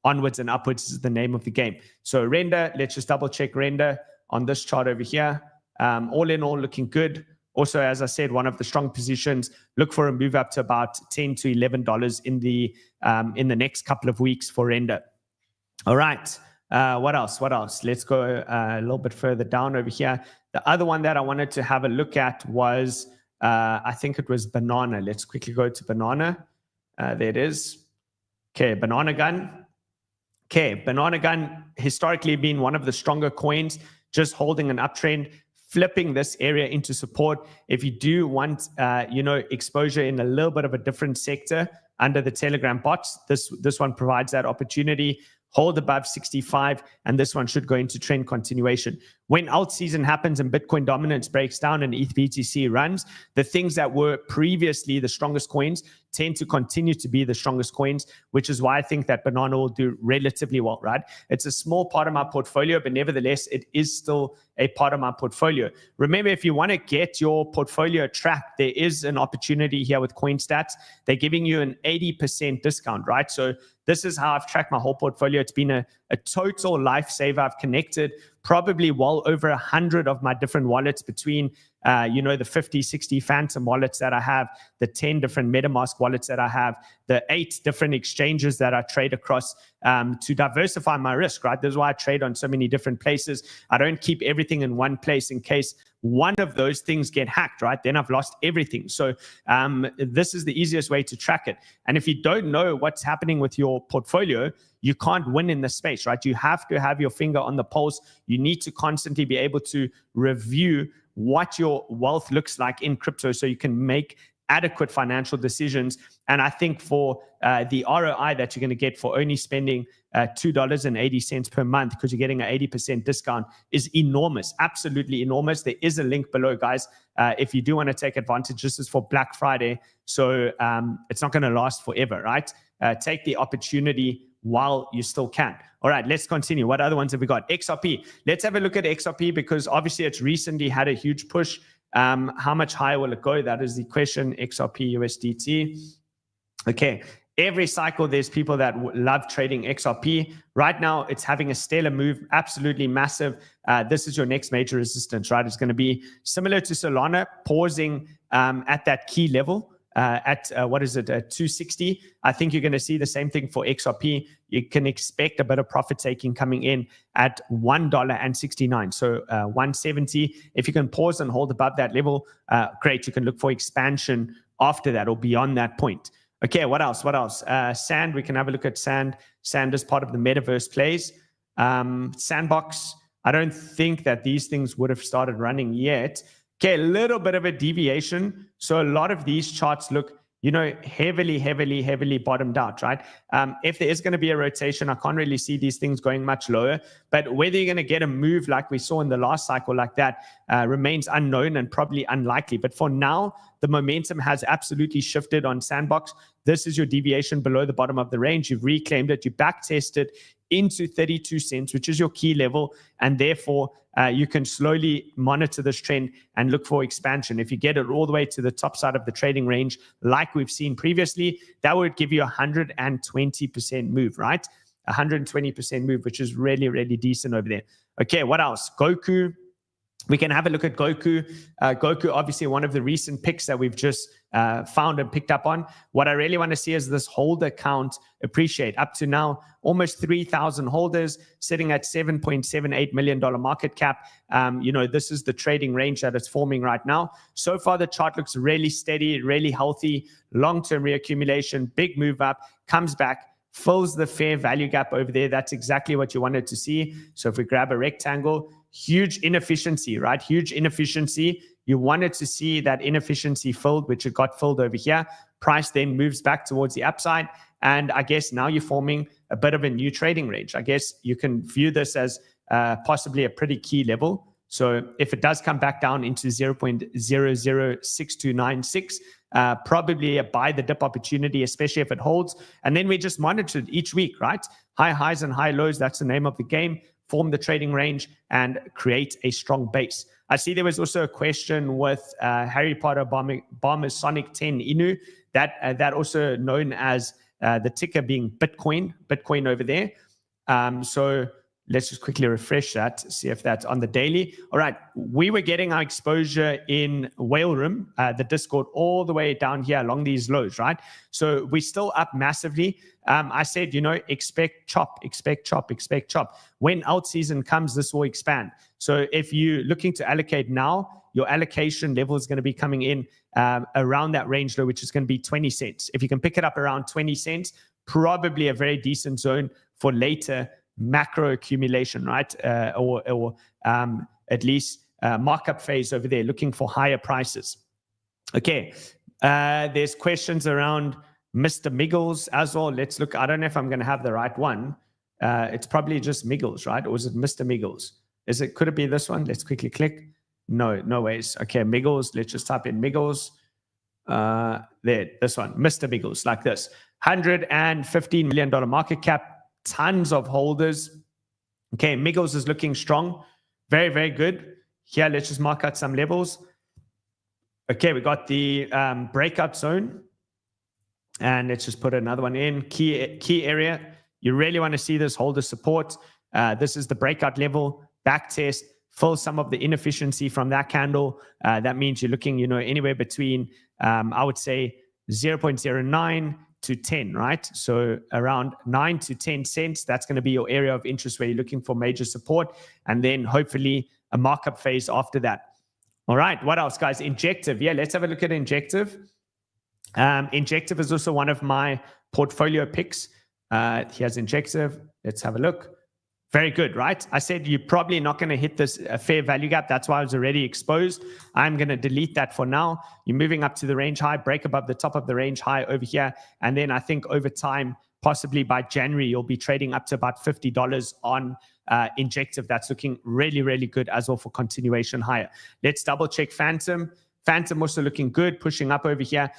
onwards and upwards is the name of the game. So render, let's just double check render on this chart over here. All in all, looking good. Also, as I said, one of the strong positions, look for a move up to about $10 to $11 in the next couple of weeks for render. All right. What else? What else? Let's go a little bit further down over here. The other one that I wanted to have a look at was, I think it was Banana. Let's quickly go to Banana. There it is. Okay, Banana Gun. Okay, Banana Gun historically been one of the stronger coins, just holding an uptrend, flipping this area into support. If you do want, exposure in a little bit of a different sector under the Telegram bots, this one provides that opportunity. Hold above 65, and this one should go into trend continuation. When alt season happens and Bitcoin dominance breaks down and ETH BTC runs, the things that were previously the strongest coins tend to continue to be the strongest coins, which is why I think that Banana will do relatively well, right? It's a small part of my portfolio, but nevertheless, it is still a part of my portfolio. Remember, if you want to get your portfolio tracked, there is an opportunity here with CoinStats. They're giving you an 80% discount, right? So this is how I've tracked my whole portfolio. It's been a total lifesaver. I've connected probably well over 100 of my different wallets between, the 50, 60 Phantom wallets that I have, the 10 different MetaMask wallets that I have, the 8 different exchanges that I trade across to diversify my risk, right? This is why I trade on so many different places. I don't keep everything in one place in case one of those things get hacked, right? Then I've lost everything. So this is the easiest way to track it. And if you don't know what's happening with your portfolio, you can't win in the space, right? You have to have your finger on the pulse. You need to constantly be able to review what your wealth looks like in crypto so you can make adequate financial decisions. And I think for the ROI that you're going to get for only spending $2.80 per month, because you're getting an 80% discount, is enormous, absolutely enormous. There is a link below, guys, if you do want to take advantage. This is for Black Friday, so it's not going to last forever, right? Take the opportunity while you still can. All right, let's continue. What other ones have we got? XRP. Let's have a look at XRP because obviously it's recently had a huge push. How much higher will it go? That is the question. XRP USDT. Okay. Every cycle, there's people that love trading XRP. Right now, it's having a stellar move, absolutely massive. This is your next major resistance, right? It's going to be similar to Solana, pausing at that key level. what is it, 260. I think you're going to see the same thing for XRP. You can expect a bit of profit taking coming in at $1.69. So 170. If you can pause and hold above that level, great. You can look for expansion after that or beyond that point. Okay, what else? Sand, we can have a look at Sand. Sand is part of the metaverse plays. Sandbox, I don't think that these things would have started running yet. Okay, a little bit of a deviation. So a lot of these charts look, heavily bottomed out, right? If there is going to be a rotation, I can't really see these things going much lower. But whether you're going to get a move like we saw in the last cycle like that remains unknown and probably unlikely. But for now, the momentum has absolutely shifted on Sandbox. This is your deviation below the bottom of the range. You've reclaimed it. You back tested into 32 cents, which is your key level. And therefore, you can slowly monitor this trend and look for expansion. If you get it all the way to the top side of the trading range, like we've seen previously, that would give you a 120% move, right? 120% move, which is really decent over there. Okay, what else? Goku. We can have a look at Goku. Goku, obviously one of the recent picks that we've just found and picked up on. What I really want to see is this holder count appreciate. Up to now, almost 3,000 holders, sitting at $7.78 million market cap. This is the trading range that it's forming right now. So far, the chart looks really steady, really healthy, long-term reaccumulation, big move up, comes back, fills the fair value gap over there. That's exactly what you wanted to see. So if we grab a rectangle, huge inefficiency, right? Huge inefficiency. You wanted to see that inefficiency filled, which it got filled over here. Price then moves back towards the upside. And I guess now you're forming a bit of a new trading range. I guess you can view this as possibly a pretty key level. So if it does come back down into 0.006296, probably a buy the dip opportunity, especially if it holds. And then we just monitor it each week, right? High highs and high lows. That's the name of the game. Form the trading range and create a strong base. I see there was also a question with 𝗪𝗓𝗓𝗓𝗓𝗓 Sonic 10 Inu, that also known as the ticker being Bitcoin over there. So let's just quickly refresh that, see if that's on the daily. All right, we were getting our exposure in Whale Room, the Discord, all the way down here along these lows, right? So we're still up massively. I said, expect chop. When alt season comes, this will expand. So if you're looking to allocate now, your allocation level is going to be coming in around that range low, which is going to be 20 cents. If you can pick it up around 20 cents, probably a very decent zone for later macro accumulation, right? Or at least markup phase over there, looking for higher prices. Okay, there's questions around Mr. Miggles as well. Let's look. I don't know if I'm going to have the right one. It's probably just Miggles, right? Or is it Mr. Miggles? Could it be this one? Let's quickly click. No ways. Okay, Miggles. Let's just type in Miggles. There, this one, Mr. Miggles, like this. $115 million market cap. Tons of holders. Okay, Miggles is looking strong. Very good. Here, let's just mark out some levels. Okay, we got the breakout zone. And let's just put another one in. Key area. You really want to see this holder support. This is the breakout level. Back test. Fill some of the inefficiency from that candle. That means you're looking, anywhere between, I would say, 0.09 to 10, right? So around 9 to 10 cents, that's going to be your area of interest where you're looking for major support, and then hopefully a markup phase after that. All right, what else, guys? Injective. Yeah, let's have a look at Injective. Injective is also one of my portfolio picks. Here's Injective. Let's have a look. Very good, right? I said you're probably not going to hit this fair value gap. That's why I was already exposed. I'm going to delete that for now. You're moving up to the range high, break above the top of the range high over here. And then I think over time, possibly by January, you'll be trading up to about $50 on Injective. That's looking really good as well for continuation higher. Let's double check Phantom. Phantom also looking good, pushing up over here.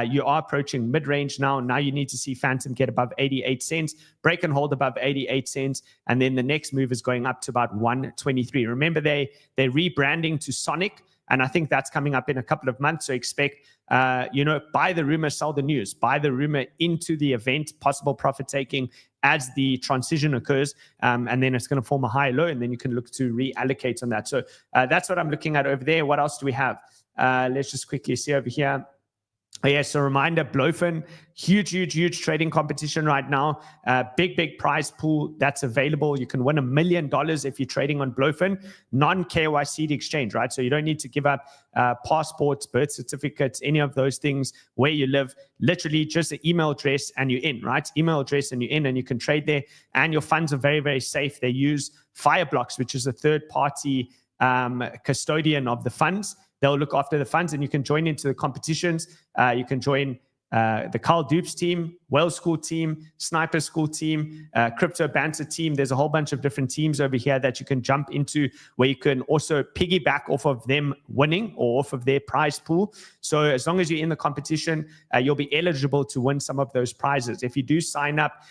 You are approaching mid-range now. Now you need to see Phantom get above 88 cents, break and hold above 88 cents, and then the next move is going up to about 123. Remember, they're rebranding to Sonic, and I think that's coming up in a couple of months. So expect, buy the rumor, sell the news. Buy the rumor into the event, possible profit taking as the transition occurs, and then it's going to form a high low, and then you can look to reallocate on that. So that's what I'm looking at over there. What else do we have? Let's just quickly see over here. Oh, yeah, so reminder, Blowfin, huge trading competition right now. Big prize pool that's available. You can win $1 million if you're trading on Blowfin, non-KYC'd exchange, right? So you don't need to give up passports, birth certificates, any of those things, where you live. Literally just an email address and you're in, right? Email address and you're in, and you can trade there. And your funds are very safe. They use Fireblocks, which is a third-party custodian of the funds. They'll look after the funds, and you can join into the competitions. You can join the Kyledoops team, Whale School team, Sniper School team, Crypto Banter team. There's a whole bunch of different teams over here that you can jump into, where you can also piggyback off of them winning or off of their prize pool. So as long as you're in the competition, you'll be eligible to win some of those prizes. If you do sign up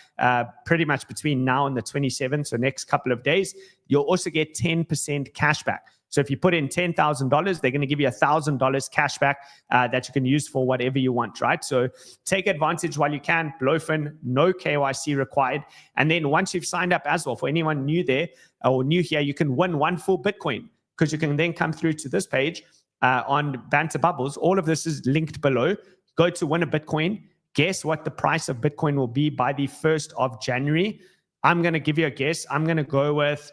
pretty much between now and the 27th, so next couple of days, you'll also get 10% cash back. So if you put in $10,000, they're going to give you $1,000 cash back that you can use for whatever you want, right? So take advantage while you can. Blowfin, no KYC required. And then once you've signed up as well, for anyone new there or new here, you can win 1 full Bitcoin, because you can then come through to this page on Banter Bubbles. All of this is linked below. Go to win a Bitcoin. Guess what the price of Bitcoin will be by the 1st of January. I'm going to give you a guess. I'm going to go with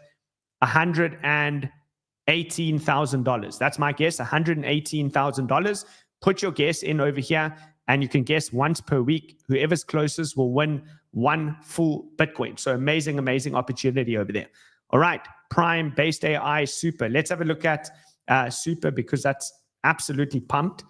$118,000. That's my guess, $118,000. Put your guess in over here, and you can guess once per week. Whoever's closest will win 1 full Bitcoin. So amazing opportunity over there. All right, Prime, Based AI, Super. Let's have a look at Super, because that's absolutely pumped.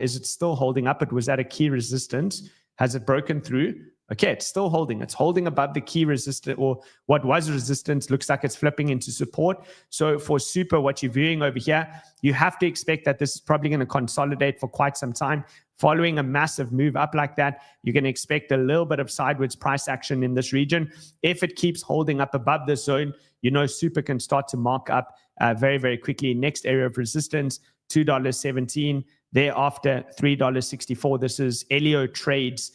Is it still holding up? It was at a key resistance. Has it broken through? Okay, it's still holding. It's holding above the key resistance, or what was resistance. Looks like it's flipping into support. So for Super, what you're viewing over here, you have to expect that this is probably going to consolidate for quite some time. Following a massive move up like that, you're going to expect a little bit of sideways price action in this region. If it keeps holding up above this zone, you know Super can start to mark up very quickly. Next area of resistance, $2.17. Thereafter, $3.64. This is 𝗙𝗬𝗕𝗬𝗕𝗏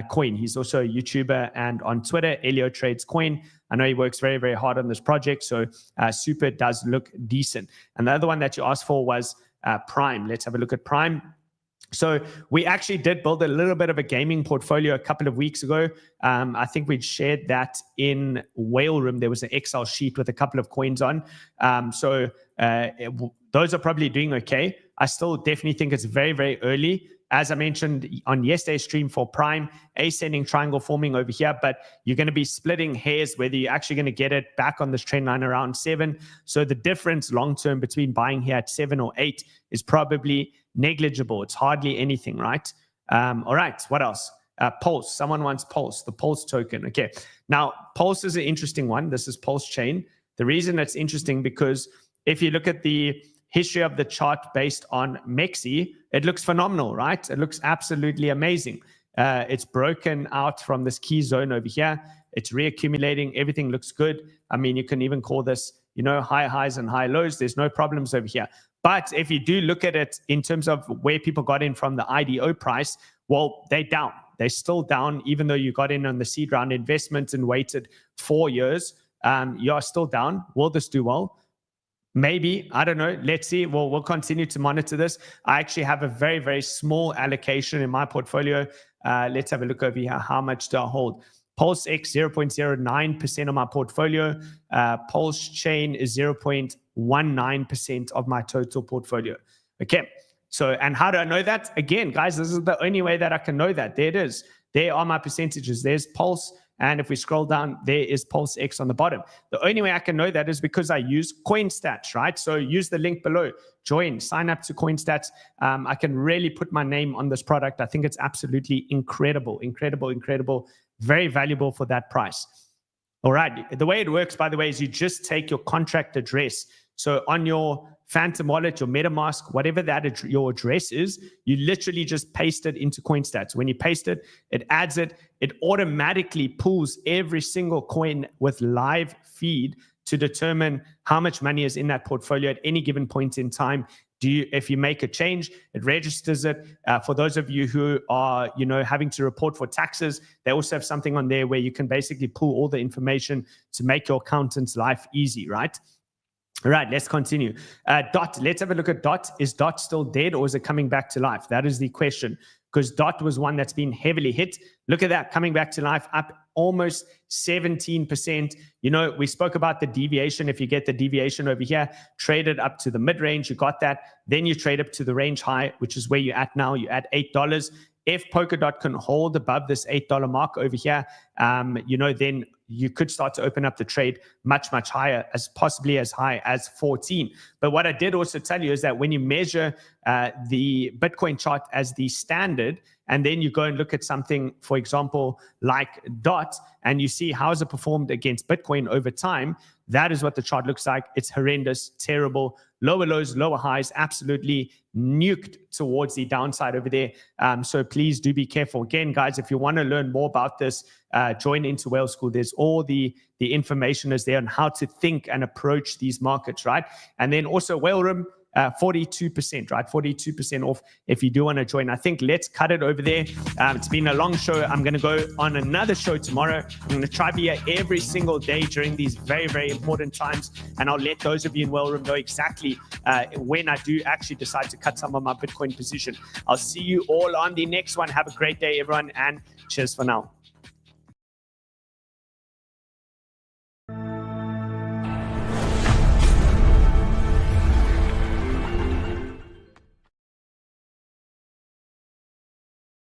coin. He's also a YouTuber and on Twitter, 𝗙𝗬𝗕𝗬𝗕𝗏. I know he works very hard on this project, so Super does look decent. And the other one that you asked for was Prime. Let's have a look at Prime. So we actually did build a little bit of a gaming portfolio a couple of weeks ago. I think we'd shared that in Whale Room. There was an Excel sheet with a couple of coins on. Those are probably doing okay. I still definitely think it's very early. As I mentioned on yesterday's stream for Prime, ascending triangle forming over here, but you're going to be splitting hairs whether you're actually going to get it back on this trend line around 7. So the difference long-term between buying here at 7 or 8 is probably negligible. It's hardly anything, right? All right, what else? Pulse. Someone wants Pulse, the Pulse token. Okay, now Pulse is an interesting one. This is Pulse Chain. The reason it's interesting, because if you look at the history of the chart based on MEXI, it looks phenomenal, right? It looks absolutely amazing. It's broken out from this key zone over here. It's reaccumulating. Everything looks good. I mean, you can even call this, high highs and high lows. There's no problems over here. But if you do look at it in terms of where people got in from the IDO price, well, they're down. They're still down, even though you got in on the seed round investment and waited 4 years. You're still down. Will this do well? Maybe, I don't know. Let's see. We'll continue to monitor this. I actually have a very small allocation in my portfolio. Let's have a look over here. How much do I hold? Pulse X 0.09% of my portfolio. Pulse Chain is 0.19% of my total portfolio. Okay. So, and how do I know that? Again, guys, this is the only way that I can know that. There it is. There are my percentages. There's Pulse. And if we scroll down, there is Pulse X on the bottom. The only way I can know that is because I use CoinStats, right? So use the link below. Join, sign up to CoinStats. I can really put my name on this product. I think it's absolutely incredible. Very valuable for that price. All right. The way it works, by the way, is you just take your contract address. So on your Phantom wallet, your MetaMask, whatever that your address is, you literally just paste it into CoinStats. When you paste it, it adds it. It automatically pulls every single coin with live feed to determine how much money is in that portfolio at any given point in time. If you make a change, it registers it. For those of you who are, having to report for taxes, they also have something on there where you can basically pull all the information to make your accountant's life easy, right? All right, let's continue. Dot, let's have a look at Dot. Is Dot still dead, or is it coming back to life? That is the question. because DOT was one that's been heavily hit. Look at that, coming back to life, up almost 17%. You know, we spoke about the deviation. If you get the deviation over here, trade it up to the mid-range, you got that. Then you trade up to the range high, which is where you're at now. You're at $8. If Polkadot can hold above this $8 mark over here, you know, then you could start to open up the trade much, much higher, as possibly as high as 14. But what I did also tell you is that when you measure the Bitcoin chart as the standard, and then you go and look at something, for example, like DOT, and you see how has it performed against Bitcoin over time, that is what the chart looks like. It's horrendous, terrible, lower lows, lower highs, absolutely nuked towards the downside over there. So please do be careful. Again, guys, if you want to learn more about this, join into Whale School. There's all the information is there on how to think and approach these markets, right? And then also Whale Room, 42%, right? 42% off if you do want to join. I think let's cut it over there. It's been a long show. I'm going to go on another show tomorrow. I'm going to try to be here every single day during these very, very important times. And I'll let those of you in Whale Room know exactly when I do actually decide to cut some of my Bitcoin position. I'll see you all on the next one. Have a great day, everyone, and cheers for now.